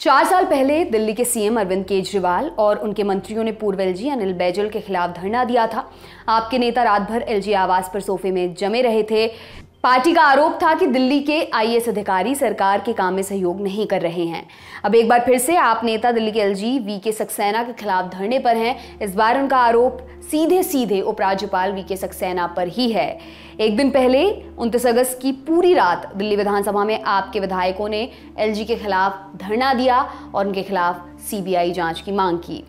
4 साल पहले दिल्ली के सीएम अरविंद केजरीवाल और उनके मंत्रियों ने पूर्व एलजी अनिल बैजल के खिलाफ धरना दिया था। आपके नेता रात भर एलजी आवास पर सोफे में जमे रहे थे। पार्टी का आरोप था कि दिल्ली के आईएएस अधिकारी सरकार के काम में सहयोग नहीं कर रहे हैं। अब एक बार फिर से आप नेता दिल्ली के एलजी वीके सक्सेना के खिलाफ धरने पर हैं। इस बार उनका आरोप सीधे सीधे उपराज्यपाल वीके सक्सेना पर ही है। एक दिन पहले 29 अगस्त की पूरी रात दिल्ली विधानसभा में आपके विधायकों ने एलजी के खिलाफ धरना दिया और उनके खिलाफ सीबीआई जांच की मांग की।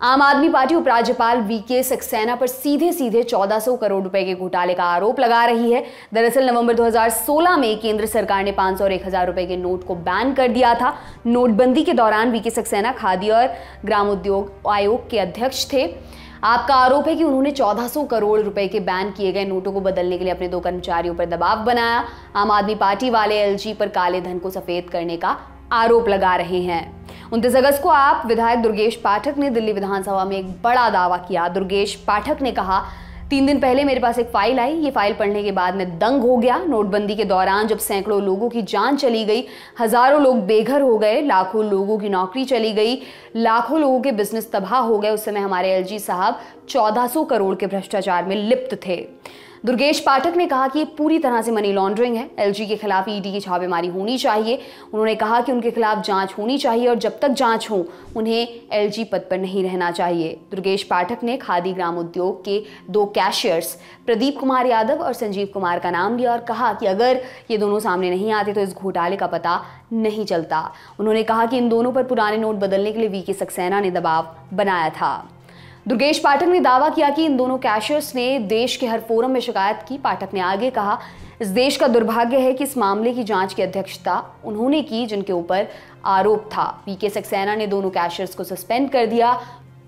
आम आदमी पार्टी उपराज्यपाल वीके सक्सेना पर सीधे सीधे 1400 करोड़ रुपए के घोटाले का आरोप लगा रही है। दरअसल नवंबर 2016 में केंद्र सरकार ने 500 और 1000 रुपए के नोट को बैन कर दिया था। नोटबंदी के दौरान वीके सक्सेना खादी और ग्रामोद्योग आयोग के अध्यक्ष थे। आपका आरोप है कि उन्होंने 1400 करोड़ रुपए के बैन किए गए नोटों को बदलने के लिए अपने 2 कर्मचारियों पर दबाव बनाया। आम आदमी पार्टी वाले एलजी पर काले धन को सफेद करने का आरोप लगा रहे हैं। 29 अगस्त को आप विधायक दुर्गेश पाठक ने दिल्ली विधानसभा में एक बड़ा दावा किया। दुर्गेश पाठक ने कहा, 3 दिन पहले मेरे पास एक फाइल आई। ये फाइल पढ़ने के बाद मैं दंग हो गया। नोटबंदी के दौरान जब सैकड़ों लोगों की जान चली गई, हजारों लोग बेघर हो गए, लाखों लोगों की नौकरी चली गई, लाखों लोगों के बिजनेस तबाह हो गए, उस समय हमारे एलजी साहब 1400 करोड़ के भ्रष्टाचार में लिप्त थे। दुर्गेश पाठक ने कहा कि ये पूरी तरह से मनी लॉन्ड्रिंग है। एलजी के खिलाफ ईडी की छापेमारी होनी चाहिए। उन्होंने कहा कि उनके खिलाफ जांच होनी चाहिए और जब तक जांच हो उन्हें एलजी पद पर नहीं रहना चाहिए। दुर्गेश पाठक ने खादी ग्राम उद्योग के 2 कैशियर्स प्रदीप कुमार यादव और संजीव कुमार का नाम लिया और कहा कि अगर ये दोनों सामने नहीं आते तो इस घोटाले का पता नहीं चलता। उन्होंने कहा कि इन दोनों पर पुराने नोट बदलने के लिए वीके सक्सेना ने दबाव बनाया था। दुर्गेश पाठक ने दावा किया कि इन दोनों कैशियर्स ने देश के हर फोरम में शिकायत की। पाठक ने आगे कहा, इस देश का दुर्भाग्य है कि इस मामले की जांच की अध्यक्षता उन्होंने की जिनके ऊपर आरोप था। वीके सक्सेना ने दोनों कैशियर्स को सस्पेंड कर दिया।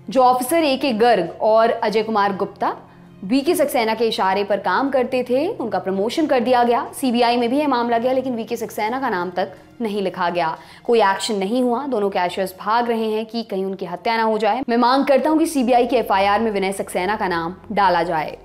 जो ऑफिसर एके गर्ग और अजय कुमार गुप्ता वीके सक्सेना के इशारे पर काम करते थे, उनका प्रमोशन कर दिया गया। सीबीआई में भी यह मामला गया, लेकिन वीके सक्सेना का नाम तक नहीं लिखा गया। कोई एक्शन नहीं हुआ। दोनों कैशियर्स भाग रहे हैं कि कहीं उनकी हत्या ना हो जाए। मैं मांग करता हूं कि सीबीआई के एफआईआर में विनय सक्सेना का नाम डाला जाए।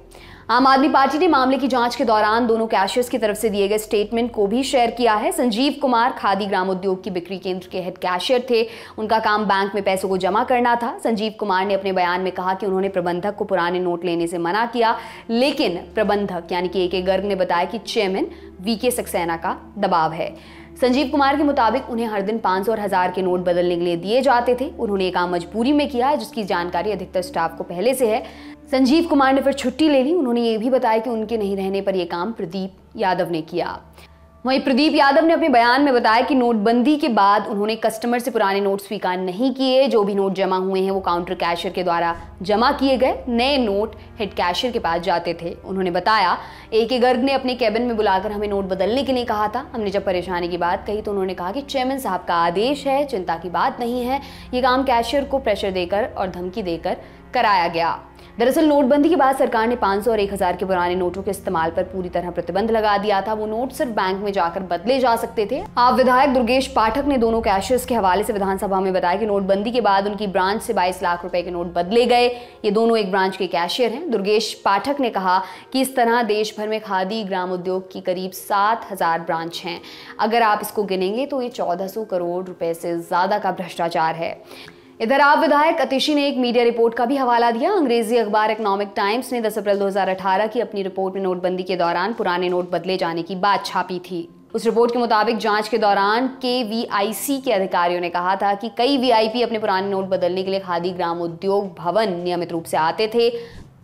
आम आदमी पार्टी ने मामले की जांच के दौरान दोनों कैशियर्स की तरफ से दिए गए स्टेटमेंट को भी शेयर किया है। संजीव कुमार खादी ग्राम उद्योग की बिक्री केंद्र के हेड कैशियर थे। उनका काम बैंक में पैसों को जमा करना था। संजीव कुमार ने अपने बयान में कहा कि उन्होंने प्रबंधक को पुराने नोट लेने से मना किया, लेकिन प्रबंधक यानी कि एके गर्ग ने बताया कि चेयरमैन वीके सक्सेना का दबाव है। संजीव कुमार के मुताबिक उन्हें हर दिन 500 और 1000 के नोट बदलने के लिए दिए जाते थे। उन्होंने ये काम मजबूरी में किया, जिसकी जानकारी अधिकतर स्टाफ को पहले से है। संजीव कुमार ने फिर छुट्टी ले ली। उन्होंने ये भी बताया कि उनके नहीं रहने पर यह काम प्रदीप यादव ने किया। वहीं प्रदीप यादव ने अपने बयान में बताया कि नोटबंदी के बाद उन्होंने कस्टमर से पुराने नोट स्वीकार नहीं किए। जो भी नोट जमा हुए हैं वो काउंटर कैशियर के द्वारा जमा किए गए। नए नोट हेड कैशियर के पास जाते थे। उन्होंने बताया, एके गर्ग ने अपने कैबिन में बुलाकर हमें नोट बदलने के लिए कहा था। हमने जब परेशानी की बात कही तो उन्होंने कहा कि चेयरमैन साहब का आदेश है, चिंता की बात नहीं है। ये काम कैशियर को प्रेशर देकर और धमकी देकर कराया गया। दरअसल नोटबंदी के बाद सरकार ने 500 और 1000 के पुराने नोटों के इस्तेमाल पर पूरी तरह प्रतिबंध लगा दिया था। वो नोट सिर्फ बैंक में जाकर बदले जा सकते थे। आप विधायक दुर्गेश पाठक ने दोनों कैशियर्स के हवाले से विधानसभा में बताया कि नोटबंदी के बाद उनकी ब्रांच से 22 लाख रुपए के नोट बदले गए। ये दोनों एक ब्रांच के कैशियर हैं। दुर्गेश पाठक ने कहा कि इस तरह देश भर में खादी ग्राम उद्योग की करीब 7000 ब्रांच हैं। अगर आप इसको गिनेंगे तो ये 1400 करोड़ रुपए से ज्यादा का भ्रष्टाचार है। इधर आप विधायक अतिशी ने एक मीडिया रिपोर्ट का भी हवाला दिया। अंग्रेजी अखबार इकोनॉमिक टाइम्स ने 10 अप्रैल 2018 की अपनी रिपोर्ट में नोटबंदी के दौरान पुराने नोट बदले जाने की बात छापी थी। उस रिपोर्ट के मुताबिक जांच के दौरान KVIC के अधिकारियों ने कहा था कि कई VIP अपने पुराने नोट बदलने के लिए खादी ग्राम उद्योग भवन नियमित रूप से आते थे।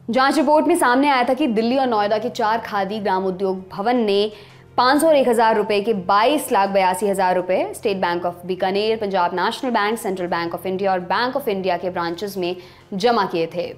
जांच रिपोर्ट में सामने आया था कि दिल्ली और नोएडा के 4 खादी ग्राम उद्योग भवन ने 500 और 1000 रुपए के 22,82,000 रुपए state bank of Bikaner, Punjab national bank, central bank of India और बैंक ऑफ इंडिया के ब्रांचेस में जमा किए थे।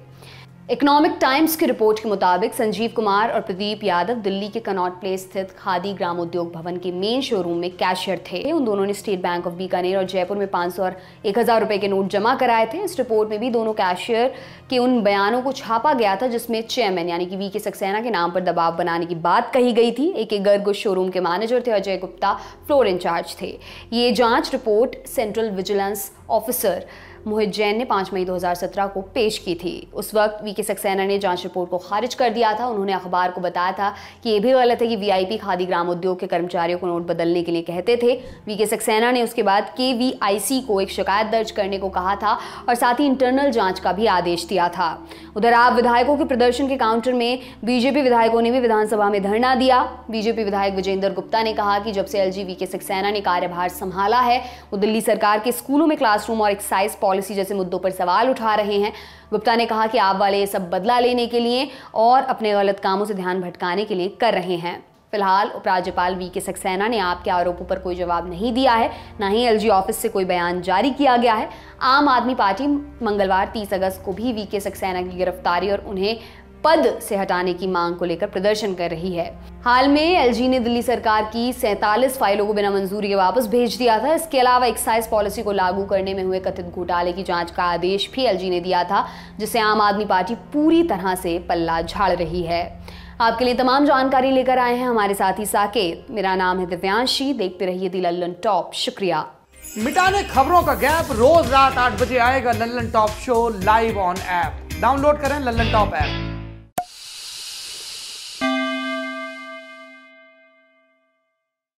इकोनॉमिक टाइम्स की रिपोर्ट के मुताबिक संजीव कुमार और प्रदीप यादव दिल्ली के कनॉट प्लेस स्थित खादी ग्राम उद्योग भवन के मेन शोरूम में कैशियर थे। उन दोनों ने स्टेट बैंक ऑफ बीकानेर और जयपुर में 500 और 1000 रुपए के नोट जमा कराए थे। इस रिपोर्ट में भी दोनों कैशियर के उन बयानों को छापा गया था जिसमें चेयरमैन यानी कि वीके सक्सेना के नाम पर दबाव बनाने की बात कही गई थी। एके गर्ग शोरूम के मैनेजर थे, अजय गुप्ता फ्लोर इंचार्ज थे। ये जांच रिपोर्ट सेंट्रल विजिलेंस ऑफिसर मोहित जैन ने 5 मई 2017 को पेश की थी। उस वक्त वीके सक्सेना ने जांच रिपोर्ट को खारिज कर दिया था। उन्होंने अखबार को बताया था कि यह भी गलत है कि वीआईपी खादी ग्राम उद्योग के कर्मचारियों को नोट बदलने के लिए कहते थे। वीके सक्सेना ने उसके बाद केवीआईसी को एक शिकायत दर्ज करने को कहा था और साथ ही इंटरनल जांच का भी आदेश दिया था। उधर आप विधायकों के प्रदर्शन के काउंटर में बीजेपी विधायकों ने भी विधानसभा में धरना दिया। बीजेपी विधायक विजेंद्र गुप्ता ने कहा कि जब से एलजी वीके सक्सेना ने कार्यभार संभाला है वो दिल्ली सरकार के स्कूलों में क्लासरूम और एक्साइज पॉलिसी जैसे मुद्दों पर सवाल उठा रहे हैं। गुप्ता ने कहा कि आप वाले ये सब बदला लेने के लिए और अपने गलत कामों से ध्यान भटकाने के लिए कर रहे हैं। फिलहाल उपराज्यपाल वीके सक्सेना ने आपके आरोपों पर कोई जवाब नहीं दिया है, ना ही एलजी ऑफिस से कोई बयान जारी किया गया है। आम आदमी पार्टी मंगलवार 30 अगस्त को भी वीके सक्सेना की गिरफ्तारी और उन्हें पद से हटाने की मांग को लेकर प्रदर्शन कर रही है। हाल में एलजी ने दिल्ली सरकार की 47 फाइलों को बिना मंजूरी के वापस भेज दिया था। इसके अलावा एक्साइज पॉलिसी को लागू करने में हुए कथित घोटाले की जांच का आदेश भी एलजी ने दिया था, जिससे आम आदमी पार्टी पूरी तरह से पल्ला झाड़ रही है। आपके लिए तमाम जानकारी लेकर आए हैं हमारे साथी साकेत। मेरा नाम है दिव्यांशी। देखते रहिए दी लल्लन टॉप। शुक्रिया। मिटाने खबरों का गैप रोज रात 8 बजे आएगा Lallan top show live on app. Download करें लल्लन टॉप ऐप।